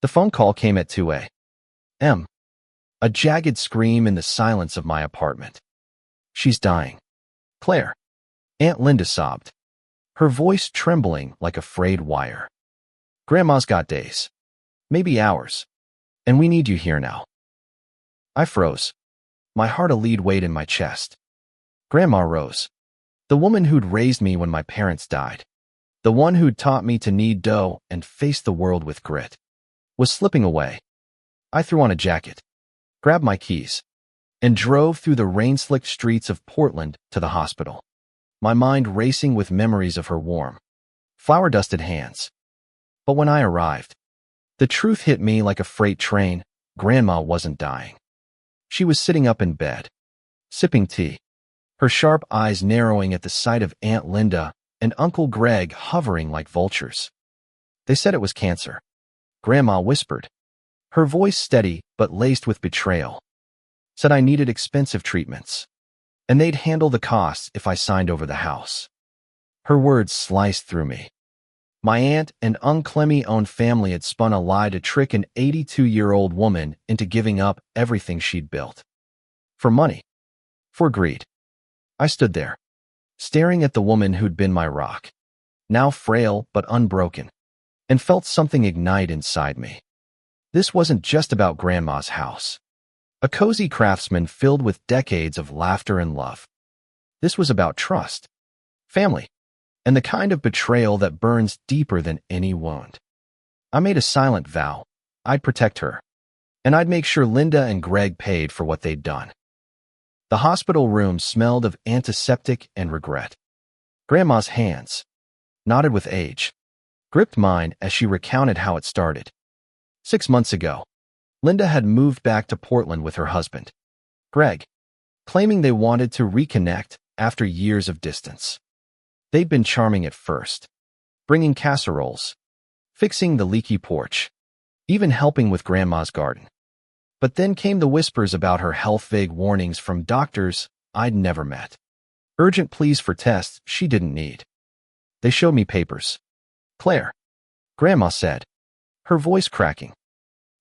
The phone call came at 2 a.m. A jagged scream in the silence of my apartment. "She's dying, Claire," Aunt Linda sobbed, her voice trembling like a frayed wire. "Grandma's got days, maybe hours, and we need you here now." I froze, my heart a lead weight in my chest. Grandma Rose, the woman who'd raised me when my parents died, the one who'd taught me to knead dough and face the world with grit, was slipping away. I threw on a jacket, grabbed my keys, and drove through the rain-slicked streets of Portland to the hospital, my mind racing with memories of her warm, flour-dusted hands. But when I arrived, the truth hit me like a freight train. Grandma wasn't dying. She was sitting up in bed, sipping tea, her sharp eyes narrowing at the sight of Aunt Linda and Uncle Greg hovering like vultures. "They said it was cancer," Grandma whispered, her voice steady but laced with betrayal. "Said I needed expensive treatments, and they'd handle the costs if I signed over the house." Her words sliced through me. My aunt and Uncle Clemmy-owned family had spun a lie to trick an 82-year-old woman into giving up everything she'd built. For money. For greed. I stood there, staring at the woman who'd been my rock, now frail but unbroken, and felt something ignite inside me. This wasn't just about Grandma's house, a cozy craftsman filled with decades of laughter and love. This was about trust, family, and the kind of betrayal that burns deeper than any wound. I made a silent vow. I'd protect her, and I'd make sure Linda and Greg paid for what they'd done. The hospital room smelled of antiseptic and regret. Grandma's hands, knotted with age, gripped mine as she recounted how it started. 6 months ago, Linda had moved back to Portland with her husband, Greg, claiming they wanted to reconnect after years of distance. They'd been charming at first, bringing casseroles, fixing the leaky porch, even helping with Grandma's garden. But then came the whispers about her health, vague warnings from doctors I'd never met, urgent pleas for tests she didn't need. They showed me papers. "Claire," Grandma said, her voice cracking,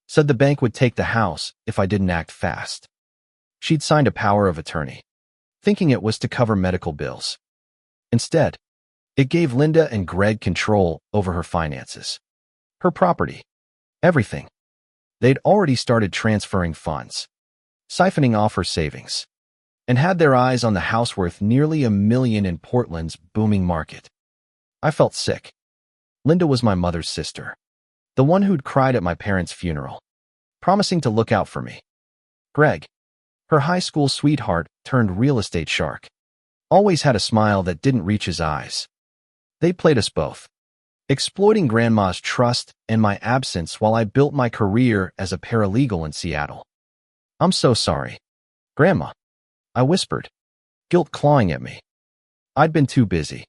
said the bank would take the house if I didn't act fast. She'd signed a power of attorney, thinking it was to cover medical bills. Instead, it gave Linda and Greg control over her finances, her property, everything. They'd already started transferring funds, siphoning off her savings, and had their eyes on the house worth nearly $1 million in Portland's booming market. I felt sick. Linda was my mother's sister, the one who'd cried at my parents' funeral, promising to look out for me. Greg, her high school sweetheart turned real estate shark, always had a smile that didn't reach his eyes. They played us both, exploiting Grandma's trust and my absence while I built my career as a paralegal in Seattle. "I'm so sorry, Grandma," I whispered, guilt clawing at me. I'd been too busy,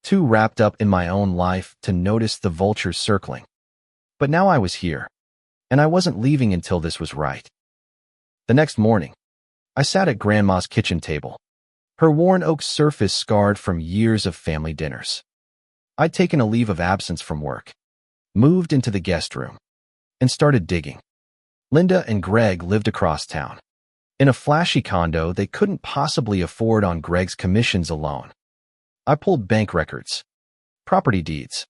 too wrapped up in my own life to notice the vultures circling. But now I was here, and I wasn't leaving until this was right. The next morning, I sat at Grandma's kitchen table, her worn oak surface scarred from years of family dinners. I'd taken a leave of absence from work, moved into the guest room, and started digging. Linda and Greg lived across town, in a flashy condo they couldn't possibly afford on Greg's commissions alone. I pulled bank records, property deeds,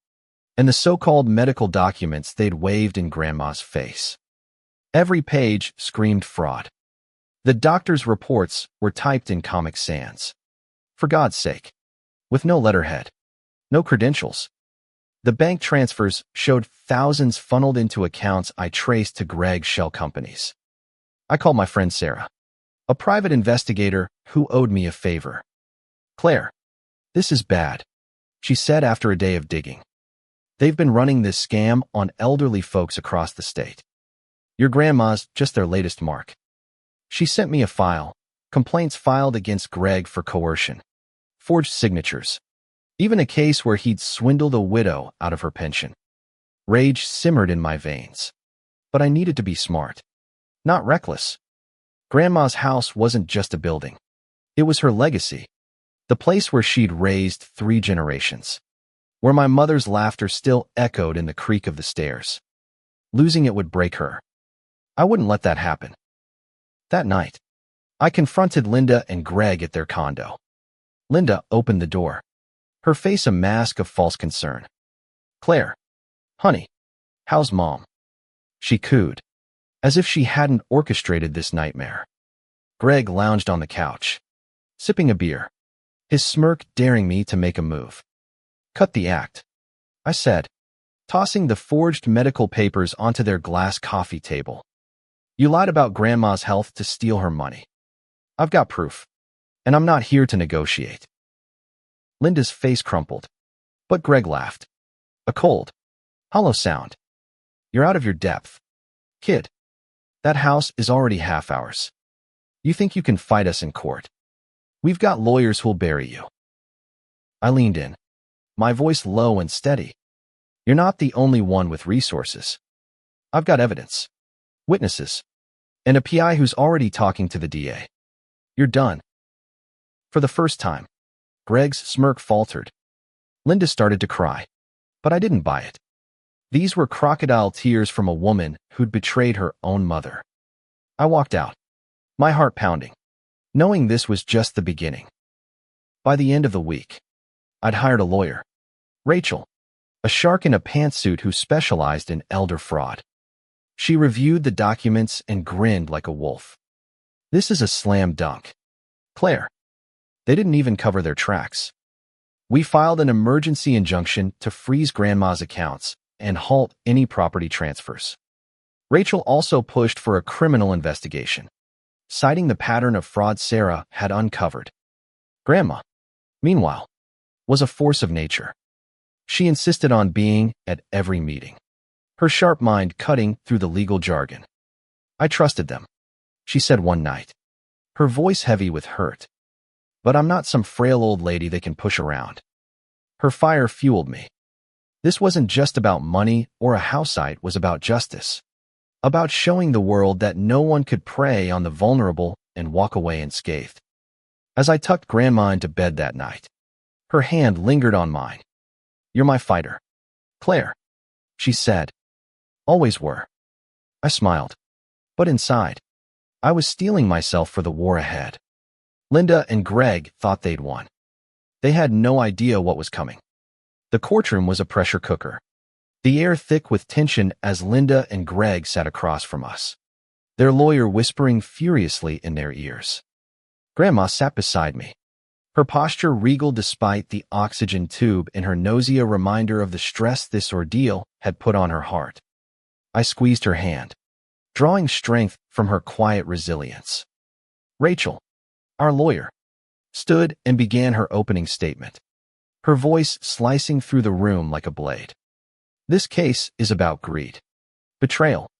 and the so-called medical documents they'd waved in Grandma's face. Every page screamed fraud. The doctor's reports were typed in Comic Sans. For God's sake. With no letterhead. No credentials. The bank transfers showed thousands funneled into accounts I traced to Greg's shell companies. I called my friend Sarah, a private investigator who owed me a favor. "Claire, this is bad," she said after a day of digging. "They've been running this scam on elderly folks across the state. Your grandma's just their latest mark." She sent me a file, complaints filed against Greg for coercion, forged signatures, even a case where he'd swindled a widow out of her pension. Rage simmered in my veins. But I needed to be smart, not reckless. Grandma's house wasn't just a building. It was her legacy, the place where she'd raised 3 generations, where my mother's laughter still echoed in the creak of the stairs. Losing it would break her. I wouldn't let that happen. That night, I confronted Linda and Greg at their condo. Linda opened the door, her face a mask of false concern. "Claire, honey, how's Mom?" She cooed, as if she hadn't orchestrated this nightmare. Greg lounged on the couch, sipping a beer, his smirk daring me to make a move. "Cut the act," I said, tossing the forged medical papers onto their glass coffee table. "You lied about Grandma's health to steal her money. I've got proof, and I'm not here to negotiate." Linda's face crumpled, but Greg laughed. A cold, hollow sound. "You're out of your depth, kid. That house is already half ours. You think you can fight us in court? We've got lawyers who'll bury you." I leaned in, my voice low and steady. "You're not the only one with resources. I've got evidence, witnesses, and a PI who's already talking to the DA. You're done." For the first time, Greg's smirk faltered. Linda started to cry, but I didn't buy it. These were crocodile tears from a woman who'd betrayed her own mother. I walked out, my heart pounding, knowing this was just the beginning. By the end of the week, I'd hired a lawyer, Rachel, a shark in a pantsuit who specialized in elder fraud. She reviewed the documents and grinned like a wolf. "This is a slam dunk, Claire." They didn't even cover their tracks. We filed an emergency injunction to freeze Grandma's accounts and halt any property transfers. Rachel also pushed for a criminal investigation, citing the pattern of fraud Sarah had uncovered. Grandma, meanwhile, was a force of nature. She insisted on being at every meeting, her sharp mind cutting through the legal jargon. "I trusted them," she said one night, her voice heavy with hurt. "But I'm not some frail old lady they can push around." Her fire fueled me. This wasn't just about money or a house site, it was about justice. About showing the world that no one could prey on the vulnerable and walk away unscathed. As I tucked Grandma into bed that night, her hand lingered on mine. "You're my fighter, Claire," she said. "Always were." I smiled, but inside, I was steeling myself for the war ahead. Linda and Greg thought they'd won. They had no idea what was coming. The courtroom was a pressure cooker, the air thick with tension as Linda and Greg sat across from us, their lawyer whispering furiously in their ears. Grandma sat beside me, her posture regal despite the oxygen tube in her nose, a reminder of the stress this ordeal had put on her heart. I squeezed her hand, drawing strength from her quiet resilience. Rachel, our lawyer, stood and began her opening statement, her voice slicing through the room like a blade. "This case is about greed, betrayal,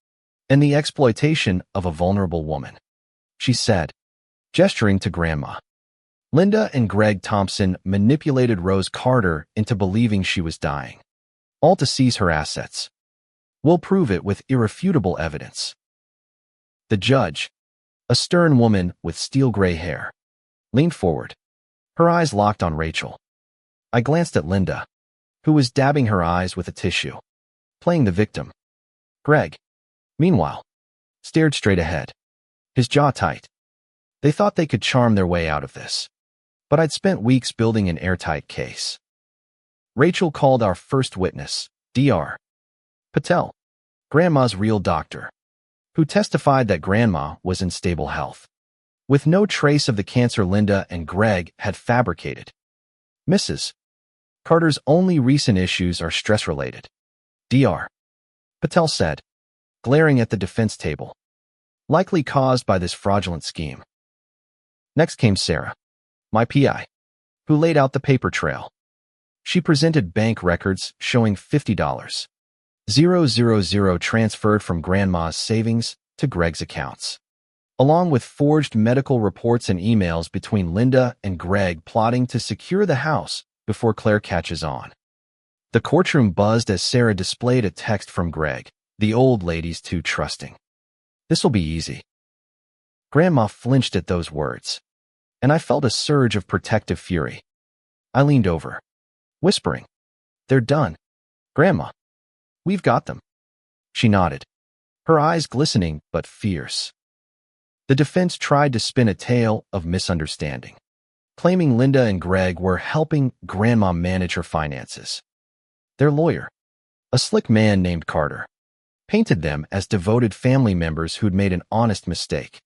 and the exploitation of a vulnerable woman," she said, gesturing to Grandma. "Linda and Greg Thompson manipulated Rose Carter into believing she was dying, all to seize her assets. We'll prove it with irrefutable evidence." The judge, a stern woman with steel gray hair, leaned forward, her eyes locked on Rachel. I glanced at Linda, who was dabbing her eyes with a tissue, playing the victim. Greg, meanwhile, stared straight ahead, his jaw tight. They thought they could charm their way out of this, but I'd spent weeks building an airtight case. Rachel called our first witness, Dr. Patel, Grandma's real doctor, who testified that Grandma was in stable health, with no trace of the cancer Linda and Greg had fabricated. "Mrs. Carter's only recent issues are stress-related," Dr. Patel said, glaring at the defense table, "likely caused by this fraudulent scheme." Next came Sarah, my PI, who laid out the paper trail. She presented bank records showing $50,000 transferred from Grandma's savings to Greg's accounts, along with forged medical reports and emails between Linda and Greg plotting to secure the house before Claire catches on. The courtroom buzzed as Sarah displayed a text from Greg. "The old lady's too trusting. This'll be easy." Grandma flinched at those words, and I felt a surge of protective fury. I leaned over, whispering, "They're done. Grandma, we've got them." She nodded, her eyes glistening but fierce. The defense tried to spin a tale of misunderstanding, claiming Linda and Greg were helping Grandma manage her finances. Their lawyer, a slick man named Carter, painted them as devoted family members who'd made an honest mistake.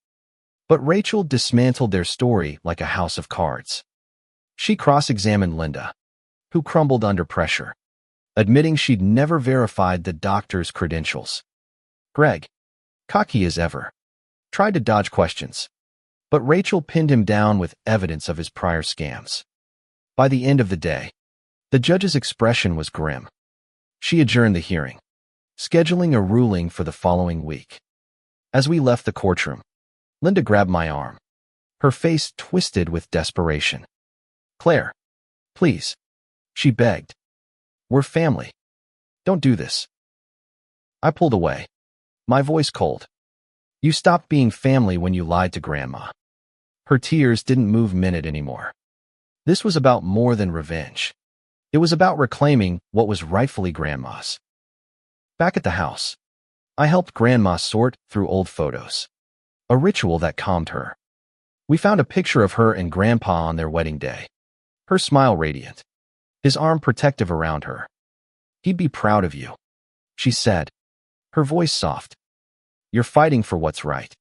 But Rachel dismantled their story like a house of cards. She cross-examined Linda, who crumbled under pressure, admitting she'd never verified the doctor's credentials. Greg, cocky as ever, tried to dodge questions, but Rachel pinned him down with evidence of his prior scams. By the end of the day, the judge's expression was grim. She adjourned the hearing, scheduling a ruling for the following week. As we left the courtroom, Linda grabbed my arm, her face twisted with desperation. "Claire, please," she begged. "We're family. Don't do this." I pulled away, my voice cold. "You stopped being family when you lied to Grandma." Her tears didn't move a minute anymore. This was about more than revenge. It was about reclaiming what was rightfully Grandma's. Back at the house, I helped Grandma sort through old photos, a ritual that calmed her. We found a picture of her and Grandpa on their wedding day, her smile radiant, his arm protective around her. "He'd be proud of you," she said, her voice soft. "You're fighting for what's right."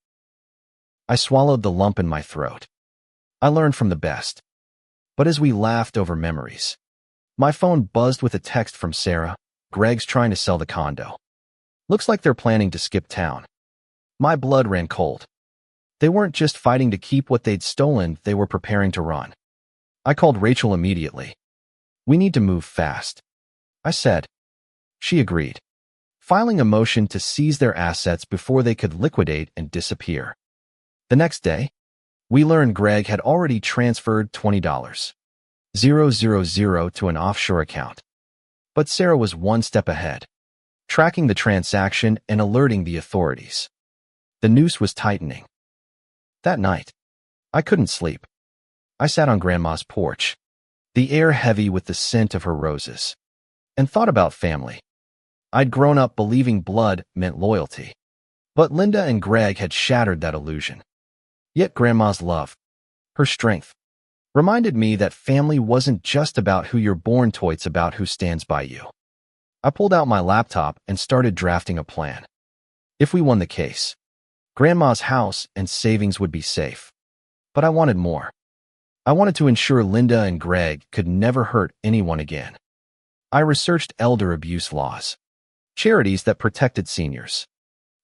I swallowed the lump in my throat. I learned from the best. But as we laughed over memories, my phone buzzed with a text from Sarah. "Greg's trying to sell the condo. Looks like they're planning to skip town." My blood ran cold. They weren't just fighting to keep what they'd stolen, they were preparing to run. I called Rachel immediately. "We need to move fast," I said. She agreed, filing a motion to seize their assets before they could liquidate and disappear. The next day, we learned Greg had already transferred $20,000 to an offshore account. But Sarah was one step ahead, tracking the transaction and alerting the authorities. The noose was tightening. That night, I couldn't sleep. I sat on Grandma's porch, the air heavy with the scent of her roses, and thought about family. I'd grown up believing blood meant loyalty, but Linda and Greg had shattered that illusion. Yet Grandma's love, her strength, reminded me that family wasn't just about who you're born to, it's about who stands by you. I pulled out my laptop and started drafting a plan. If we won the case, Grandma's house and savings would be safe. But I wanted more. I wanted to ensure Linda and Greg could never hurt anyone again. I researched elder abuse laws, charities that protected seniors,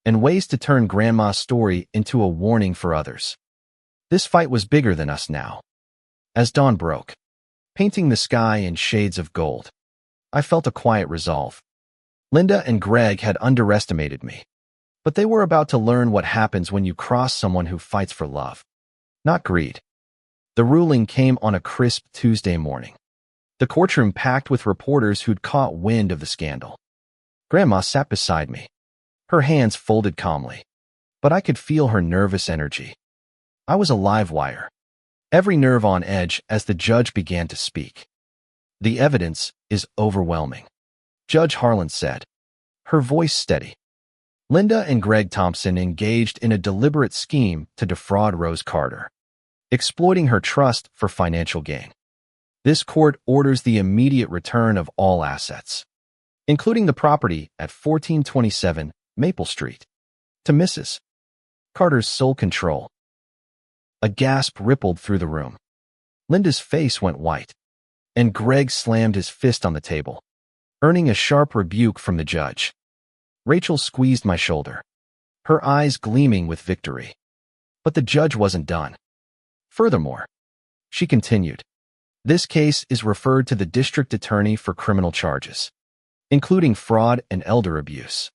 and ways to turn Grandma's story into a warning for others. This fight was bigger than us now. As dawn broke, painting the sky in shades of gold, I felt a quiet resolve. Linda and Greg had underestimated me, but they were about to learn what happens when you cross someone who fights for love, not greed. The ruling came on a crisp Tuesday morning, the courtroom packed with reporters who'd caught wind of the scandal. Grandma sat beside me, her hands folded calmly, but I could feel her nervous energy. I was a live wire, every nerve on edge as the judge began to speak. "The evidence is overwhelming," Judge Harlan said, her voice steady. Linda and Greg Thompson engaged in a deliberate scheme to defraud Rose Carter, exploiting her trust for financial gain. This court orders the immediate return of all assets, including the property at 1427 Maple Street, to Mrs. Carter's sole control. A gasp rippled through the room. Linda's face went white, and Greg slammed his fist on the table, earning a sharp rebuke from the judge. Rachel squeezed my shoulder, her eyes gleaming with victory. But the judge wasn't done. Furthermore, she continued, "This case is referred to the district attorney for criminal charges, including fraud and elder abuse."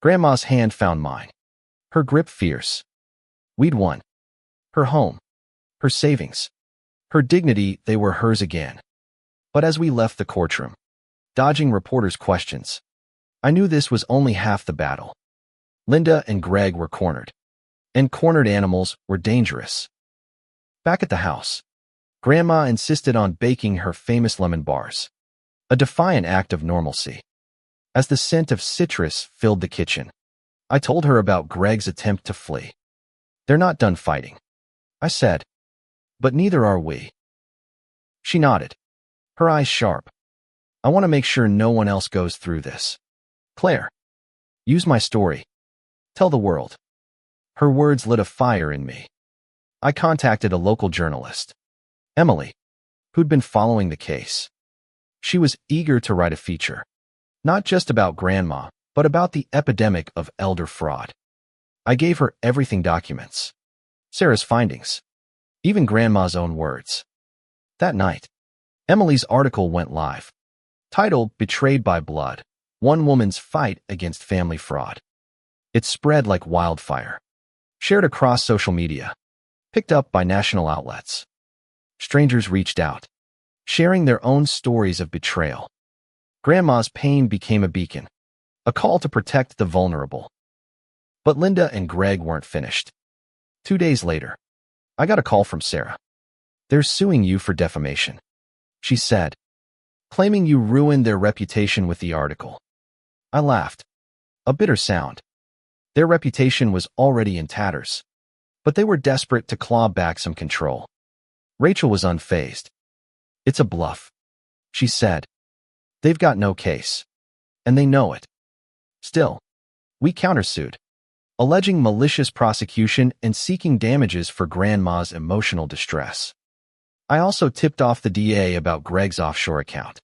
Grandma's hand found mine, her grip fierce. We'd won. Her home, her savings, her dignity, they were hers again. But as we left the courtroom, dodging reporters' questions, I knew this was only half the battle. Linda and Greg were cornered, and cornered animals were dangerous. Back at the house, Grandma insisted on baking her famous lemon bars, a defiant act of normalcy. As the scent of citrus filled the kitchen, I told her about Greg's attempt to flee. They're not done fighting, I said, but neither are we. She nodded, her eyes sharp. I want to make sure no one else goes through this. Claire, use my story. Tell the world. Her words lit a fire in me. I contacted a local journalist, Emily, who'd been following the case. She was eager to write a feature, not just about Grandma, but about the epidemic of elder fraud. I gave her everything: documents, Sarah's findings, even Grandma's own words. That night, Emily's article went live, titled "Betrayed by Blood: One Woman's Fight Against Family Fraud." It spread like wildfire, shared across social media, picked up by national outlets. Strangers reached out, sharing their own stories of betrayal. Grandma's pain became a beacon, a call to protect the vulnerable. But Linda and Greg weren't finished. 2 days later, I got a call from Sarah. "They're suing you for defamation," she said, claiming you ruined their reputation with the article. I laughed, a bitter sound. Their reputation was already in tatters, but they were desperate to claw back some control. Rachel was unfazed. "It's a bluff," she said. "They've got no case, and they know it." Still, we countersued, alleging malicious prosecution and seeking damages for Grandma's emotional distress. I also tipped off the DA about Greg's offshore account,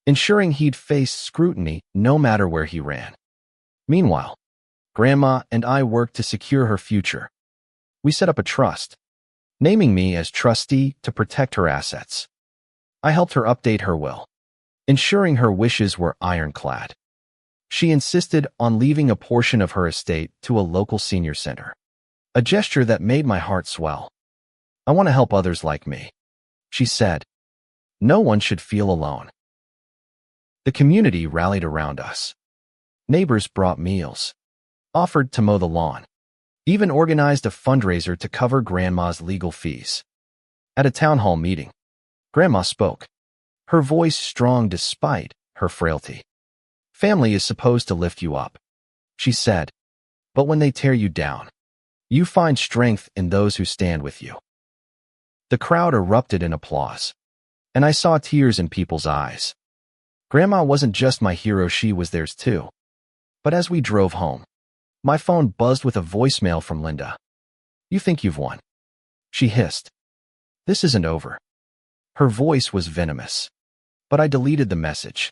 ensuring he'd face scrutiny no matter where he ran. Meanwhile, Grandma and I worked to secure her future. We set up a trust, naming me as trustee to protect her assets. I helped her update her will, ensuring her wishes were ironclad. She insisted on leaving a portion of her estate to a local senior center, a gesture that made my heart swell. "I want to help others like me," she said. "No one should feel alone." The community rallied around us. Neighbors brought meals, offered to mow the lawn, even organized a fundraiser to cover Grandma's legal fees. At a town hall meeting, Grandma spoke, her voice strong despite her frailty. "Family is supposed to lift you up," she said, "but when they tear you down, you find strength in those who stand with you." The crowd erupted in applause, and I saw tears in people's eyes. Grandma wasn't just my hero, she was theirs too. But as we drove home, my phone buzzed with a voicemail from Linda. "You think you've won," she hissed. "This isn't over." Her voice was venomous, but I deleted the message.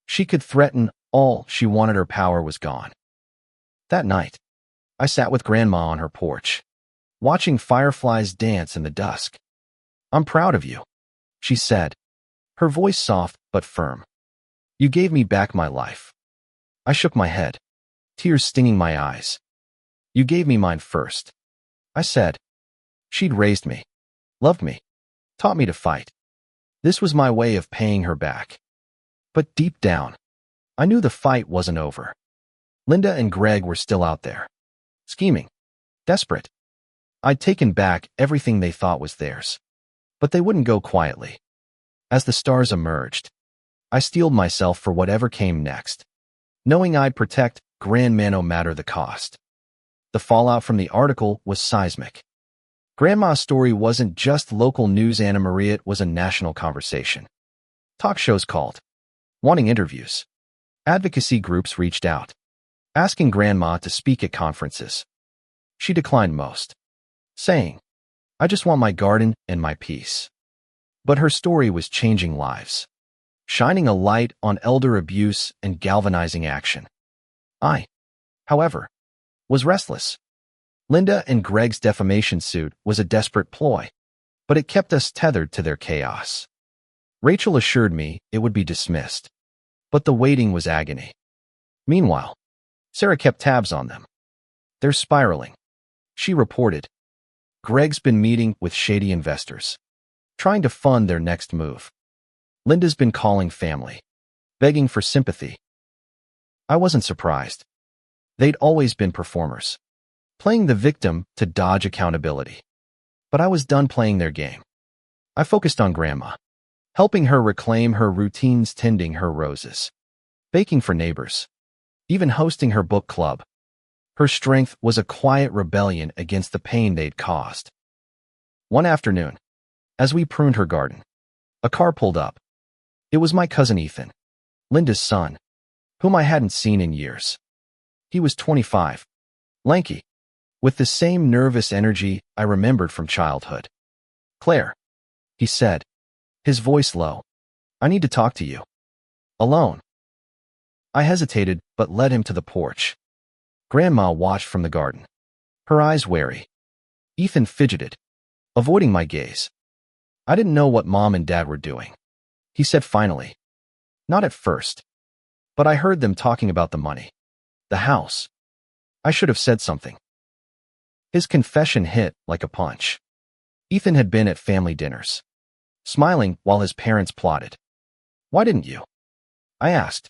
She could threaten all she wanted, her power was gone. That night, I sat with Grandma on her porch, watching fireflies dance in the dusk. "I'm proud of you," she said, her voice soft but firm. "You gave me back my life." I shook my head, tears stinging my eyes. "You gave me mine first," I said. "She'd raised me, loved me, taught me to fight. This was my way of paying her back." But deep down, I knew the fight wasn't over. Linda and Greg were still out there, scheming, desperate. I'd taken back everything they thought was theirs, but they wouldn't go quietly. As the stars emerged, I steeled myself for whatever came next, knowing I'd protect Grandma no matter the cost. The fallout from the article was seismic. Grandma's story wasn't just local news, Anna Maria, it was a national conversation. Talk shows called, wanting interviews. Advocacy groups reached out, asking Grandma to speak at conferences. She declined most, saying, "I just want my garden and my peace." But her story was changing lives, shining a light on elder abuse and galvanizing action. I, however, was restless. Linda and Greg's defamation suit was a desperate ploy, but it kept us tethered to their chaos. Rachel assured me it would be dismissed, but the waiting was agony. Meanwhile, Sarah kept tabs on them. "They're spiraling," she reported. "Greg's been meeting with shady investors, trying to fund their next move. Linda's been calling family, begging for sympathy." I wasn't surprised. They'd always been performers, playing the victim to dodge accountability. But I was done playing their game. I focused on Grandma, helping her reclaim her routines, tending her roses. baking for neighbors, even hosting her book club. Her strength was a quiet rebellion against the pain they'd caused. One afternoon, as we pruned her garden, a car pulled up. It was my cousin Ethan, Linda's son, whom I hadn't seen in years. He was 25, lanky, with the same nervous energy I remembered from childhood. "Claire," he said, his voice low, "I need to talk to you. Alone." I hesitated but led him to the porch. Grandma watched from the garden, her eyes wary. Ethan fidgeted, avoiding my gaze. "I didn't know what Mom and Dad were doing," he said finally. "Not at first. But I heard them talking about the money. The house. I should have said something." His confession hit like a punch. Ethan had been at family dinners, smiling while his parents plotted. "Why didn't you?" I asked,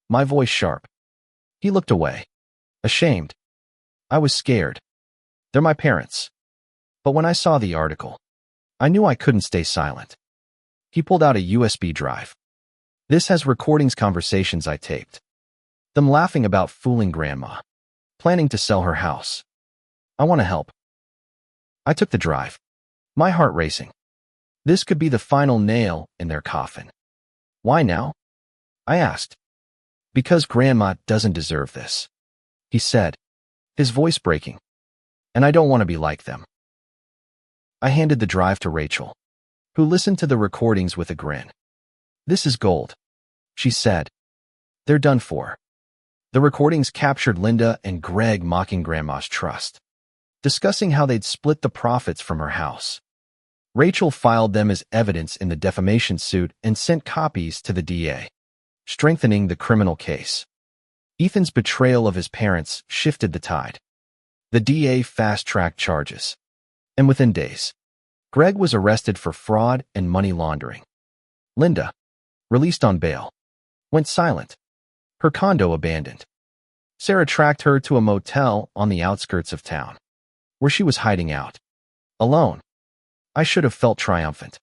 my voice sharp. He looked away, ashamed. I was scared. They're my parents. But when I saw the article, I knew I couldn't stay silent. He pulled out a USB drive. "This has recordings conversations I taped. Them laughing about fooling Grandma, planning to sell her house. I want to help." I took the drive, my heart racing. This could be the final nail in their coffin. "Why now?" I asked. "Because Grandma doesn't deserve this," he said, his voice breaking. "And I don't want to be like them." I handed the drive to Rachel, who listened to the recordings with a grin. "This is gold," she said. "They're done for." The recordings captured Linda and Greg mocking Grandma's trust, discussing how they'd split the profits from her house. Rachel filed them as evidence in the defamation suit and sent copies to the DA, strengthening the criminal case. Ethan's betrayal of his parents shifted the tide. The DA fast-tracked charges, and within days, Greg was arrested for fraud and money laundering. Linda, released on bail, went silent, her condo abandoned. Sarah tracked her to a motel on the outskirts of town, where she was hiding out, alone. I should have felt triumphant,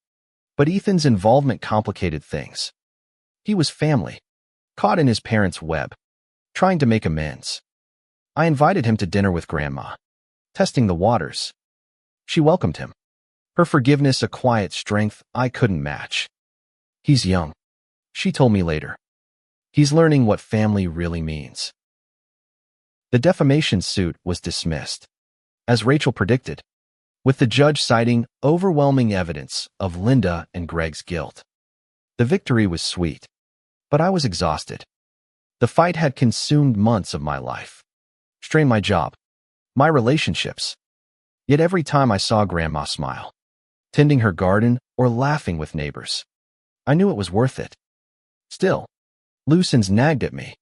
but Ethan's involvement complicated things. He was family, caught in his parents' web, trying to make amends. I invited him to dinner with Grandma, testing the waters. She welcomed him, her forgiveness a quiet strength I couldn't match. "He's young," she told me later. "He's learning what family really means." The defamation suit was dismissed, as Rachel predicted, with the judge citing overwhelming evidence of Linda and Greg's guilt. The victory was sweet, but I was exhausted. The fight had consumed months of my life, strained my job, my relationships. Yet every time I saw Grandma smile, tending her garden or laughing with neighbors, I knew it was worth it. Still, loose ends nagged at me.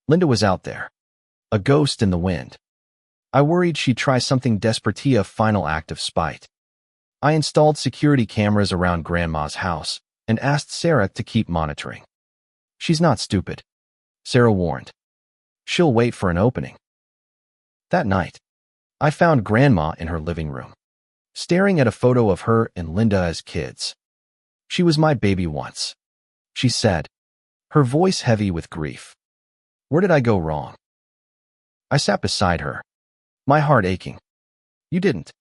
Linda was out there, a ghost in the wind. I worried she'd try something desperate, a final act of spite. I installed security cameras around Grandma's house and asked Sarah to keep monitoring. "She's not stupid," Sarah warned. "She'll wait for an opening." That night, I found Grandma in her living room, staring at a photo of her and Linda as kids. "She was my baby once," she said, her voice heavy with grief. "Where did I go wrong?" I sat beside her, my heart aching. "You didn't,"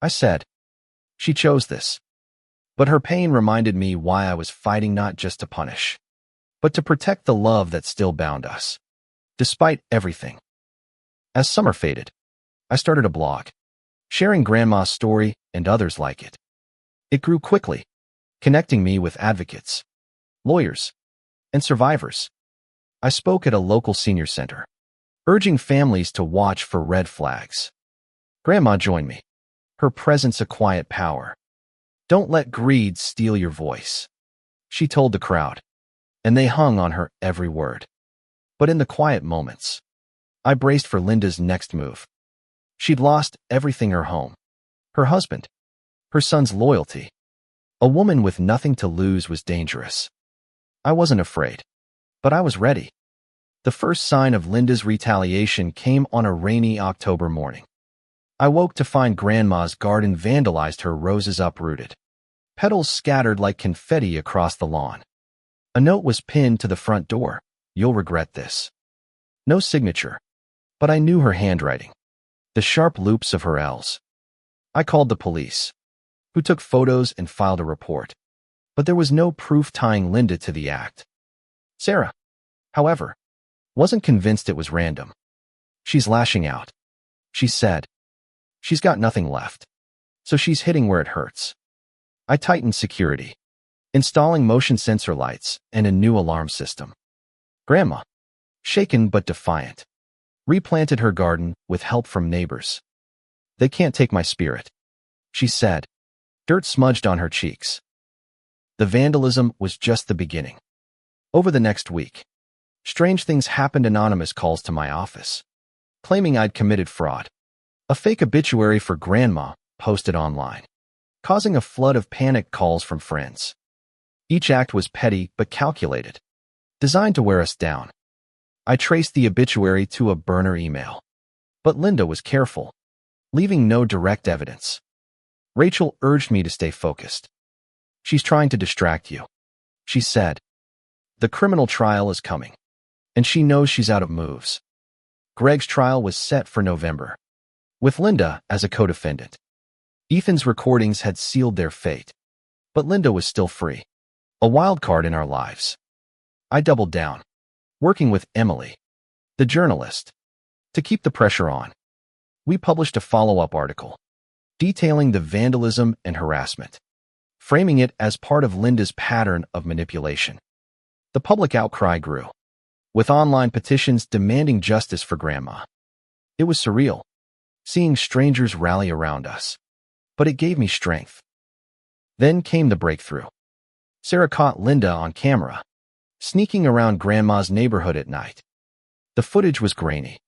I said. "She chose this." But her pain reminded me why I was fighting, not just to punish, but to protect the love that still bound us, despite everything. As summer faded, I started a blog, sharing Grandma's story and others like it. It grew quickly, connecting me with advocates, lawyers, and survivors. I spoke at a local senior center, urging families to watch for red flags. Grandma joined me, her presence a quiet power. "Don't let greed steal your voice," she told the crowd, and they hung on her every word. But in the quiet moments, I braced for Linda's next move. She'd lost everything: her home, her husband, her son's loyalty. A woman with nothing to lose was dangerous. I wasn't afraid, but I was ready. The first sign of Linda's retaliation came on a rainy October morning. I woke to find Grandma's garden vandalized, her roses uprooted, petals scattered like confetti across the lawn. A note was pinned to the front door. "You'll regret this." No signature, but I knew her handwriting, the sharp loops of her L's. I called the police, who took photos and filed a report, but there was no proof tying Linda to the act. Sarah, however, wasn't convinced it was random. "She's lashing out," she said. "She's got nothing left, so she's hitting where it hurts." I tightened security, installing motion sensor lights and a new alarm system. Grandma, shaken but defiant, replanted her garden with help from neighbors. "They can't take my spirit," she said, dirt smudged on her cheeks. The vandalism was just the beginning. Over the next week, strange things happened. Anonymous calls to my office, claiming I'd committed fraud. A fake obituary for Grandma posted online, causing a flood of panic calls from friends. Each act was petty but calculated, designed to wear us down. I traced the obituary to a burner email, but Linda was careful, leaving no direct evidence. Rachel urged me to stay focused. "She's trying to distract you," she said. "The criminal trial is coming, and she knows she's out of moves." Greg's trial was set for November, with Linda as a co-defendant. Ethan's recordings had sealed their fate, but Linda was still free, a wild card in our lives. I doubled down, working with Emily, the journalist, to keep the pressure on. We published a follow-up article, detailing the vandalism and harassment, framing it as part of Linda's pattern of manipulation. The public outcry grew, with online petitions demanding justice for Grandma. It was surreal, seeing strangers rally around us, but it gave me strength. Then came the breakthrough. Sarah caught Linda on camera, sneaking around Grandma's neighborhood at night. The footage was grainy,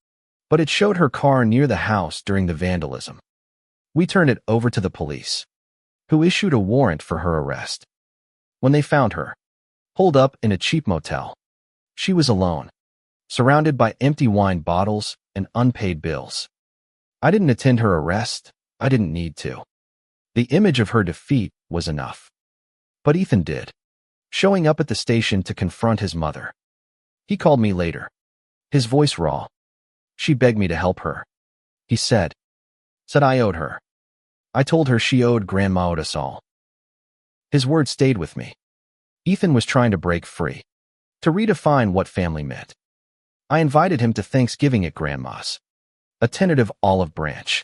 but it showed her car near the house during the vandalism. We turned it over to the police, who issued a warrant for her arrest. When they found her, holed up in a cheap motel, she was alone, surrounded by empty wine bottles and unpaid bills. I didn't attend her arrest. I didn't need to. The image of her defeat was enough. But Ethan did, showing up at the station to confront his mother. He called me later, his voice raw. "She begged me to help her," he said I owed her. I told her she owed Grandma, owed us all. His words stayed with me. Ethan was trying to break free, to redefine what family meant. I invited him to Thanksgiving at Grandma's, a tentative olive branch.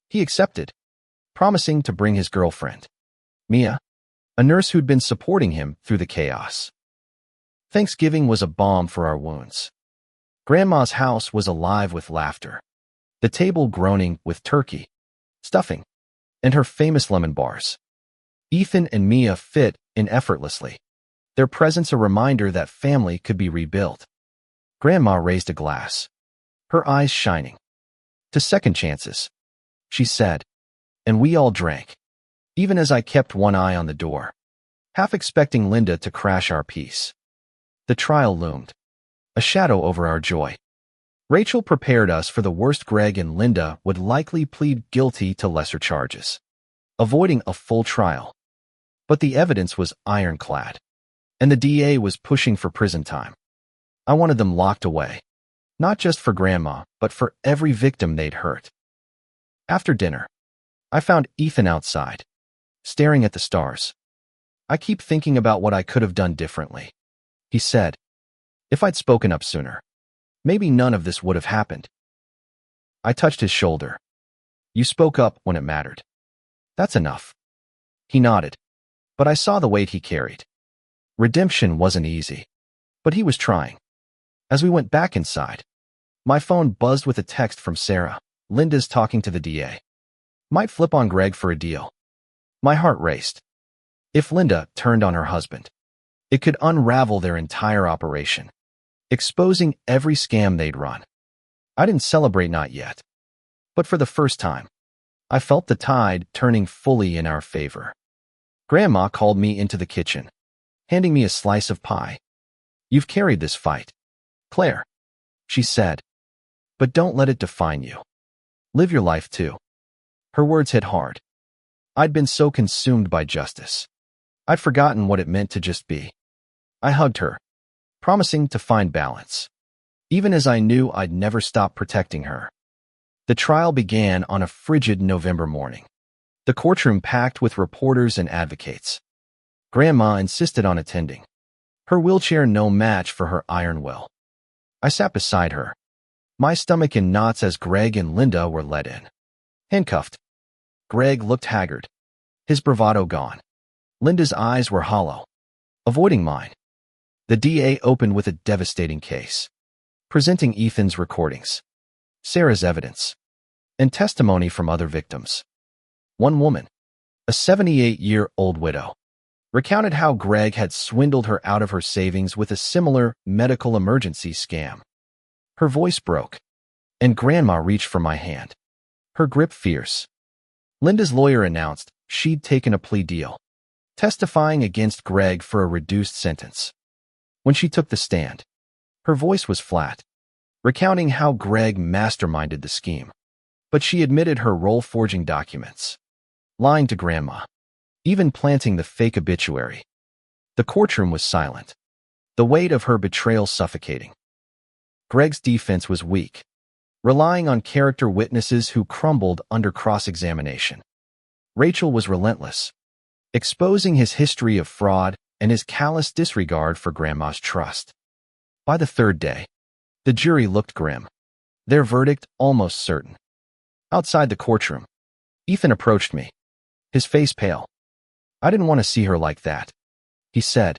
He accepted, promising to bring his girlfriend, Mia, a nurse who'd been supporting him through the chaos. Thanksgiving was a balm for our wounds. Grandma's house was alive with laughter, the table groaning with turkey, stuffing, and her famous lemon bars. Ethan and Mia fit in effortlessly, their presence a reminder that family could be rebuilt. Grandma raised a glass, her eyes shining. "To second chances," she said, and we all drank, even as I kept one eye on the door, half expecting Linda to crash our peace. The trial loomed, a shadow over our joy. Rachel prepared us for the worst. Greg and Linda would likely plead guilty to lesser charges, avoiding a full trial. But the evidence was ironclad, and the DA was pushing for prison time. I wanted them locked away, not just for Grandma, but for every victim they'd hurt. After dinner, I found Ethan outside, staring at the stars. "I keep thinking about what I could have done differently," he said. "If I'd spoken up sooner, maybe none of this would have happened." I touched his shoulder. "You spoke up when it mattered. That's enough." He nodded, but I saw the weight he carried. Redemption wasn't easy, but he was trying. As we went back inside, my phone buzzed with a text from Sarah. "Linda's talking to the DA. Might flip on Greg for a deal." My heart raced. If Linda turned on her husband, it could unravel their entire operation, exposing every scam they'd run. I didn't celebrate, not yet. But for the first time, I felt the tide turning fully in our favor. Grandma called me into the kitchen, handing me a slice of pie. "You've carried this fight, Claire," she said, "but don't let it define you. Live your life too." Her words hit hard. I'd been so consumed by justice, I'd forgotten what it meant to just be. I hugged her, promising to find balance, even as I knew I'd never stop protecting her. The trial began on a frigid November morning, the courtroom packed with reporters and advocates. Grandma insisted on attending, her wheelchair no match for her iron will. I sat beside her, my stomach in knots as Greg and Linda were led in. Handcuffed. Greg looked haggard, his bravado gone. Linda's eyes were hollow, avoiding mine. The DA opened with a devastating case, presenting Ethan's recordings, Sarah's evidence, and testimony from other victims. One woman, a 78-year-old widow, recounted how Greg had swindled her out of her savings with a similar medical emergency scam. Her voice broke, and Grandma reached for my hand, her grip fierce. Linda's lawyer announced she'd taken a plea deal, testifying against Greg for a reduced sentence. When she took the stand, her voice was flat, recounting how Greg masterminded the scheme. But she admitted her role forging documents, lying to Grandma, even planting the fake obituary. The courtroom was silent, the weight of her betrayal suffocating. Greg's defense was weak, relying on character witnesses who crumbled under cross-examination. Rachel was relentless, exposing his history of fraud and his callous disregard for Grandma's trust. By the third day, the jury looked grim, their verdict almost certain. Outside the courtroom, Ethan approached me, his face pale. "I didn't want to see her like that," he said,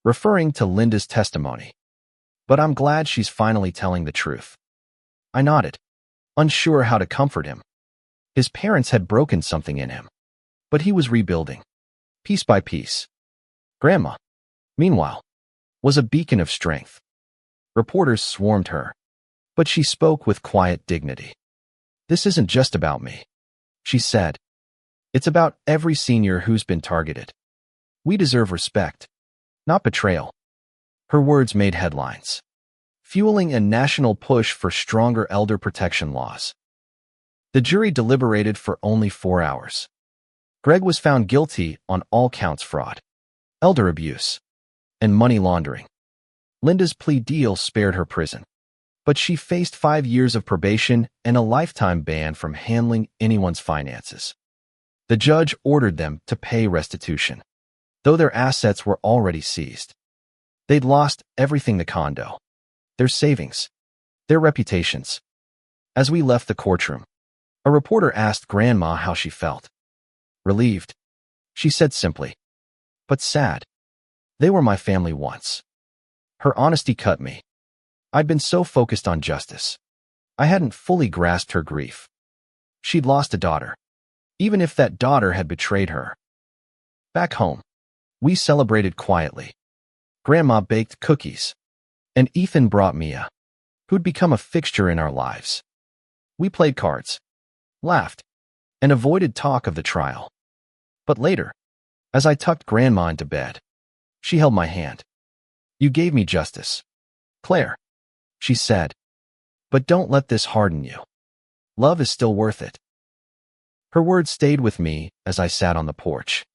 referring to Linda's testimony. "But I'm glad she's finally telling the truth." I nodded, unsure how to comfort him. His parents had broken something in him, but he was rebuilding, piece by piece. Grandma, meanwhile, was a beacon of strength. Reporters swarmed her, but she spoke with quiet dignity. "This isn't just about me," she said. "It's about every senior who's been targeted. We deserve respect, not betrayal." Her words made headlines, fueling a national push for stronger elder protection laws. The jury deliberated for only 4 hours. Greg was found guilty on all counts: fraud, elder abuse, and money laundering. Linda's plea deal spared her prison, but she faced 5 years of probation and a lifetime ban from handling anyone's finances. The judge ordered them to pay restitution, though their assets were already seized. They'd lost everything: the condo, their savings, their reputations. As we left the courtroom, a reporter asked Grandma how she felt. "Relieved," she said simply, "but sad. They were my family once." Her honesty cut me. I'd been so focused on justice, I hadn't fully grasped her grief. She'd lost a daughter, even if that daughter had betrayed her. Back home, we celebrated quietly. Grandma baked cookies, and Ethan brought Mia, who'd become a fixture in our lives. We played cards, laughed, and avoided talk of the trial. But later, as I tucked Grandma into bed, she held my hand. "You gave me justice, Claire," she said, "but don't let this harden you. Love is still worth it." Her words stayed with me as I sat on the porch,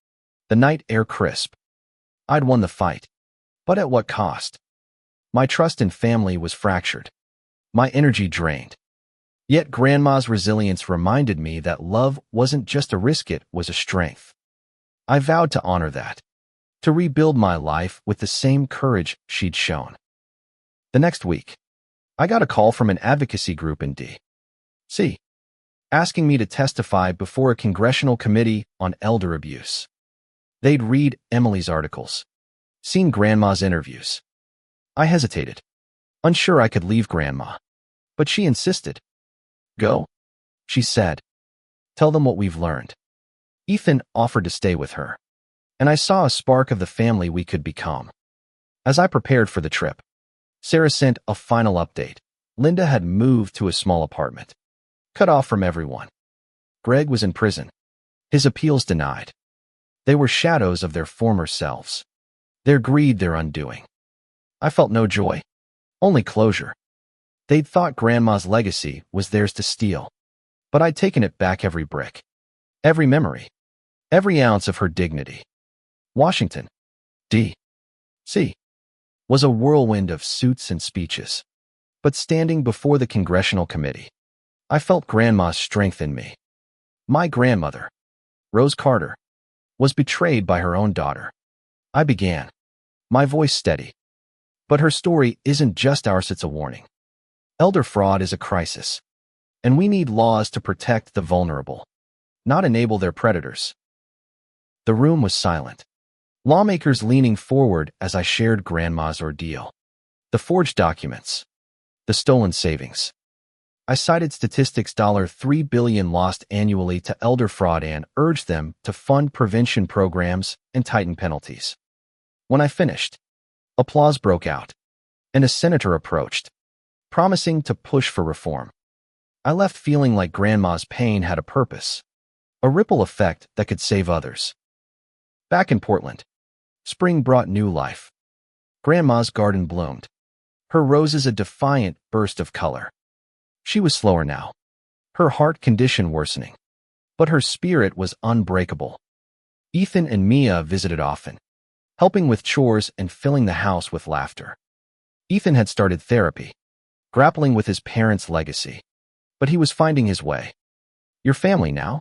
the night air crisp. I'd won the fight, but at what cost? My trust in family was fractured, my energy drained. Yet Grandma's resilience reminded me that love wasn't just a risk, it was a strength. I vowed to honor that, to rebuild my life with the same courage she'd shown. The next week, I got a call from an advocacy group in D.C., asking me to testify before a congressional committee on elder abuse. They'd read Emily's articles, seen Grandma's interviews. I hesitated, unsure I could leave Grandma, but she insisted. "Go," she said. "Tell them what we've learned." Ethan offered to stay with her, and I saw a spark of the family we could become. As I prepared for the trip, Sarah sent a final update. Linda had moved to a small apartment, cut off from everyone. Greg was in prison, his appeals denied. They were shadows of their former selves, their greed, their undoing. I felt no joy, only closure. They'd thought Grandma's legacy was theirs to steal, but I'd taken it back: every brick, every memory, every ounce of her dignity. Washington, D.C. was a whirlwind of suits and speeches. But standing before the congressional committee, I felt Grandma's strength in me. My grandmother, Rose Carter, was betrayed by her own daughter. I began, my voice steady. But her story isn't just ours, it's a warning. Elder fraud is a crisis, and we need laws to protect the vulnerable, not enable their predators. The room was silent, lawmakers leaning forward as I shared Grandma's ordeal. The forged documents, the stolen savings. I cited statistics $3 billion lost annually to elder fraud and urged them to fund prevention programs and tighten penalties. When I finished, applause broke out, and a senator approached, promising to push for reform. I left feeling like Grandma's pain had a purpose, a ripple effect that could save others. Back in Portland, spring brought new life. Grandma's garden bloomed, her roses a defiant burst of color. She was slower now, her heart condition worsening, but her spirit was unbreakable. Ethan and Mia visited often, helping with chores and filling the house with laughter. Ethan had started therapy, grappling with his parents' legacy, but he was finding his way. "Your family now?"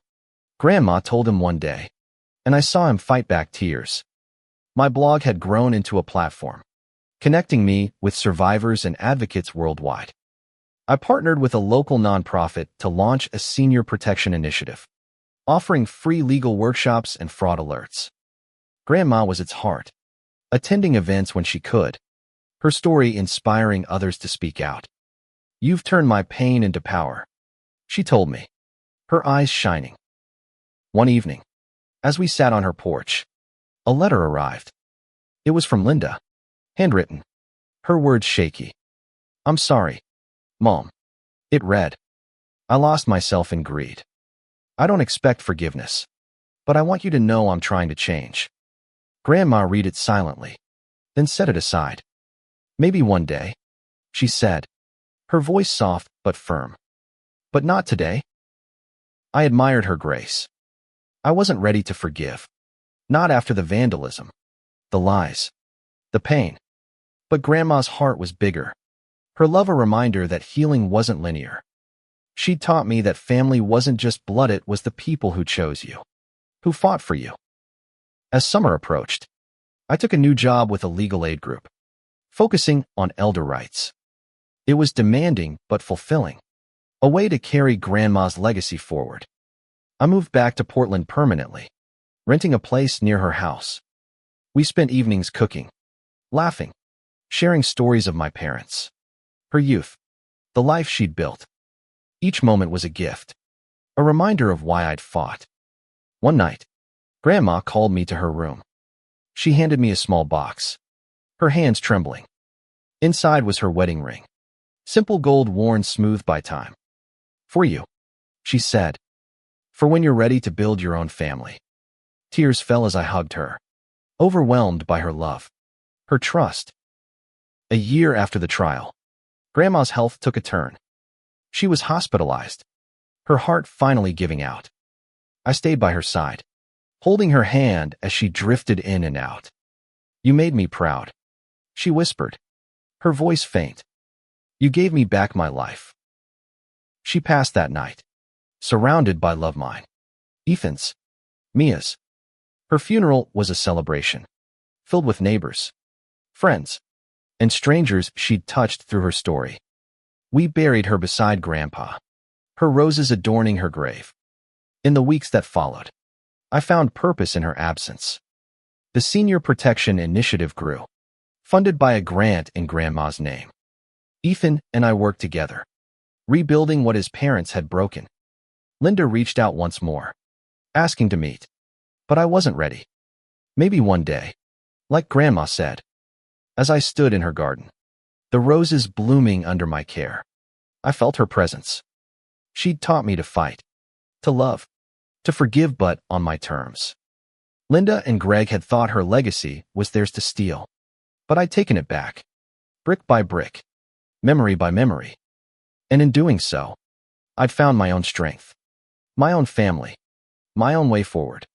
Grandma told him one day, and I saw him fight back tears. My blog had grown into a platform, connecting me with survivors and advocates worldwide. I partnered with a local nonprofit to launch a senior protection initiative, offering free legal workshops and fraud alerts. Grandma was its heart, attending events when she could, her story inspiring others to speak out. "You've turned my pain into power," she told me, her eyes shining. One evening, as we sat on her porch, a letter arrived. It was from Linda, handwritten, her words shaky. "I'm sorry, Mom." It read, "I lost myself in greed. I don't expect forgiveness, but I want you to know I'm trying to change." Grandma read it silently, then set it aside. "Maybe one day," she said, her voice soft but firm. "But not today." I admired her grace. I wasn't ready to forgive. Not after the vandalism, the lies, the pain. But Grandma's heart was bigger. Her love a reminder that healing wasn't linear. She taught me that family wasn't just blood, it was the people who chose you, who fought for you. As summer approached, I took a new job with a legal aid group, focusing on elder rights. It was demanding but fulfilling, a way to carry Grandma's legacy forward. I moved back to Portland permanently, renting a place near her house. We spent evenings cooking, laughing, sharing stories of my parents, her youth, the life she'd built. Each moment was a gift, a reminder of why I'd fought. One night, Grandma called me to her room. She handed me a small box, her hands trembling. Inside was her wedding ring, simple gold worn smooth by time. "For you," she said, "for when you're ready to build your own family." Tears fell as I hugged her, overwhelmed by her love, her trust. A year after the trial, Grandma's health took a turn. She was hospitalized, her heart finally giving out. I stayed by her side, holding her hand as she drifted in and out. "You made me proud," she whispered, her voice faint. "You gave me back my life." She passed that night, surrounded by love, mine, Ethan's, Mia's. Her funeral was a celebration, filled with neighbors, friends, and strangers she'd touched through her story. We buried her beside Grandpa, her roses adorning her grave. In the weeks that followed, I found purpose in her absence. The Senior Protection Initiative grew, funded by a grant in Grandma's name. Ethan and I worked together, rebuilding what his parents had broken. Linda reached out once more, asking to meet, but I wasn't ready. Maybe one day, like Grandma said. As I stood in her garden, the roses blooming under my care, I felt her presence. She'd taught me to fight, to love, to forgive, but on my terms. Linda and Greg had thought her legacy was theirs to steal, but I'd taken it back, brick by brick, memory by memory. And in doing so, I'd found my own strength, my own family, my own way forward.